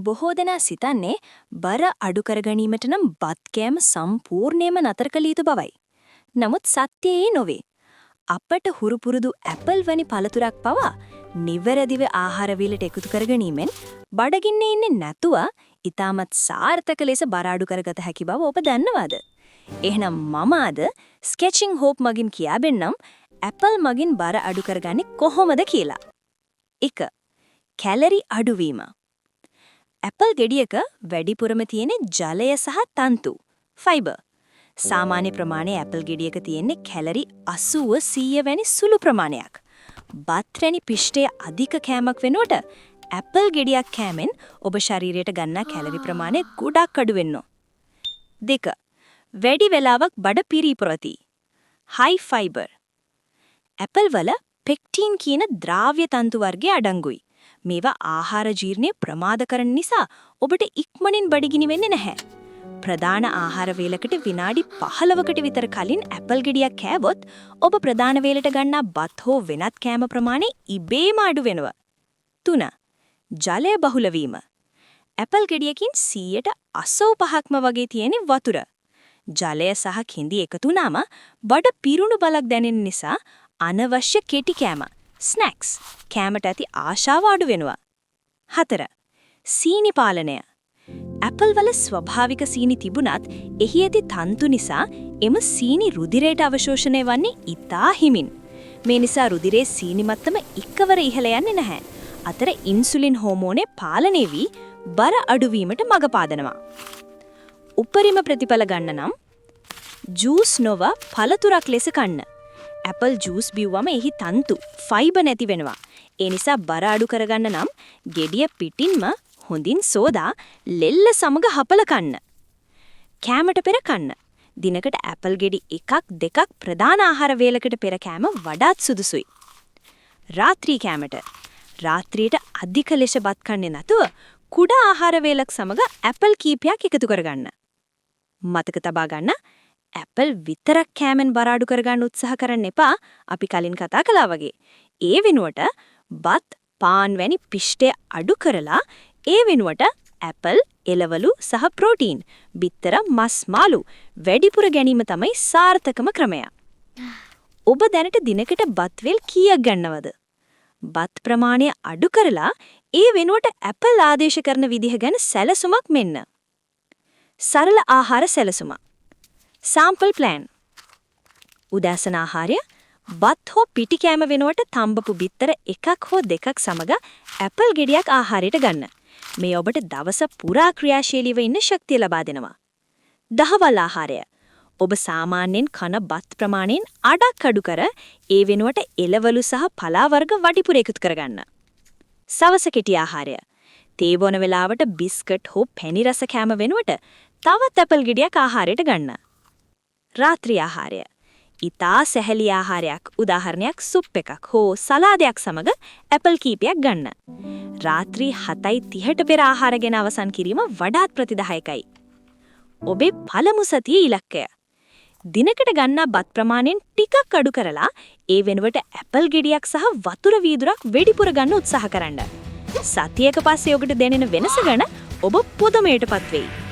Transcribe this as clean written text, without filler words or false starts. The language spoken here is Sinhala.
බොහෝ දෙනා සිතන්නේ බර අඩු කර ගැනීමට නම් බත් කෑම සම්පූර්ණයෙන්ම නතර කළ යුතු බවයි. නමුත් සත්‍ය ඒ නොවේ. අපට හුරු පුරුදු ඇපල් වැනි පළතුරක් පවා නිවැරදිව ආහාර වේලට එකතු කර ගැනීමෙන් බඩගින්නේ ඉන්නේ නැතුව ඊටමත් සාර්ථක ලෙස බර අඩු කරගත හැකි බව ඔබ දන්නවද? එහෙනම් මම අද ස්කෙචිං හෝප් මගින් කියා දෙන්නම් ඇපල් මගින් බර අඩු කරගන්නේ කොහොමද කියලා. 1. කැලරි අඩුවීම. ඇපල් ගෙඩියක වැඩිපුරම තියෙන ජලය සහ තන්තු ෆයිබර්. සාමාන්‍ය ප්‍රමාණයේ ඇපල් ගෙඩියක තියෙන කැලරි 80-100 වැනි සුළු ප්‍රමාණයක්. බත් වැනි පිෂ්ඨයේ අධික කෑමක් වෙනුවට ඇපල් ගෙඩියක් කෑමෙන් ඔබ ශරීරයට ගන්නා කැලරි ප්‍රමාණය ගොඩක් අඩු වෙනවා. 2. වැඩි වේලාවක් බඩ පිරීපොරති. හයි ෆයිබර්. ඇපල් වල පෙක්ටින් කියන ද්‍රාව්‍ය තන්තු වර්ගය අඩංගුයි. මේවා ආහාර ජීර්ණය ප්‍රමාද කරන නිසා ඔබට ඉක්මනින් බඩගිනි වෙන්නේ නැහැ. ප්‍රධාන ආහාර වේලකට විනාඩි 15කට විතර කලින් ඇපල් ගෙඩියක් කෑවොත් ඔබ ප්‍රධාන වේලට ගන්නා බත් හෝ වෙනත් කෑම ප්‍රමාණය ඉබේම අඩු වෙනවා. 3. ජලය බහුල වීම. ඇපල් ගෙඩියකින් 85%ක්ම වගේ තියෙන වතුර. ජලය සහ කිඳි එකතු වුණාම බඩ පිරුණු බලක් දැනෙන නිසා අනවශ්‍ය කෙටි කෑම ස්නැක්ස් කෑමට ඇති ආශාව අඩු වෙනවා. 4. සීනි පාලනය. ඇපල් වල ස්වභාවික සීනි තිබුණත් එහි ඇති තන්තු නිසා එම සීනි රුධිරයට අවශෝෂණය වන්නේ ඉතා හිමින්. මේ නිසා රුධිරයේ සීනි මට්ටම එකවර ඉහළ යන්නේ නැහැ. අතර ඉන්සුලින් හෝමෝනේ පාලනය වී බර අඩුවීමට මඟ පාදනවා. උපරිම ප්‍රතිඵල ගන්න නම් ජූස් නොව පළතුරක් ලෙස කන්න. ඇපල් ජූස් බිව්වම එහි තන්තු ෆයිබර් නැති වෙනවා. ඒ නිසා බර අඩු කරගන්න නම් ගෙඩිය පිටින්ම හොඳින් සෝදා ලෙල්ල සමග හපල කන්න. කෑමට පෙර කන්න. දිනකට ඇපල් ගෙඩි 1-2ක් ප්‍රධාන ආහාර වේලකට පෙර කෑම වඩාත් සුදුසුයි. රාත්‍රී කෑමට. රාත්‍රියට අධික ලෙස බත් කන්නේ නැතුව කුඩා ආහාර වේලක් සමග ඇපල් කීපයක් එකතු කරගන්න. මතක තබා ගන්න ඇපල් විතරක් කෑමෙන් බර අඩු කරගන්න උත්සාහ කරන්න එපා. අපි කලින් කතා කළා වගේ. ඒ වෙනුවට බත්, පාන් වැනි පිෂ්ඨය අඩු කරලා ඒ වෙනුවට ඇපල්, එළවලු සහ ප්‍රෝටීන්, බිත්තර, මස්, මාළු වැඩිපුර ගැනීම තමයි සාර්ථකම ක්‍රමය. ඔබ දැනට දිනකට බත් වේල් කීයක් ගන්නවද? බත් ප්‍රමාණය අඩු කරලා ඒ වෙනුවට ඇපල් ආදේශ කරන විදිහ ගැන සැලසුමක් මෙන්න. සරල ආහාර සැලසුම. Sample plan. උදෑසන ආහාරය බත් හෝ පිටි කෑම වෙනුවට තඹපු බිත්තර 1 හෝ 2ක් සමග ඇපල් ගෙඩියක් ආහාරයට ගන්න. මේ ඔබට දවස පුරා ක්‍රියාශීලීව ඉන්න ශක්තිය ලබා දෙනවා. දහවල් ආහාරය. ඔබ සාමාන්‍යයෙන් කන බත් ප්‍රමාණයෙන් අඩක් අඩු කර ඒ වෙනුවට එළවලු සහ පලා වර්ග වටිපුර එකතු කරගන්න. සවස කෙටි ආහාරය. තේ බොන වෙලාවට බිස්කට් හෝ පැණි රස කෑම වෙනුවට තවත් ඇපල් ගෙඩියක් ආහාරයට ගන්න. රාත්‍රී ආහාරය. ඊතා සැහැලි ආහාරයක් උදාහරණයක් සුප් එකක් හෝ සලාදයක් සමග ඇපල් කීපයක් ගන්න. රාත්‍රී 7:30ට පෙර ආහාර ගෙන අවසන් කිරීම වඩාත් ප්‍රතිදායකයි. ඔබේ පළමු සතියේ ඉලක්කය. දිනකට ගන්නා බත් ප්‍රමාණයෙන් ටිකක් අඩු කරලා ඒ වෙනුවට ඇපල් ගෙඩියක් සහ වතුර වීදුරක් වෙඩිපුර ගන්න උත්සාහ කරන්න. සතියක පස්සේ ඔබට දැනෙන වෙනස ගැන ඔබ පුදුමයටපත් වෙයි.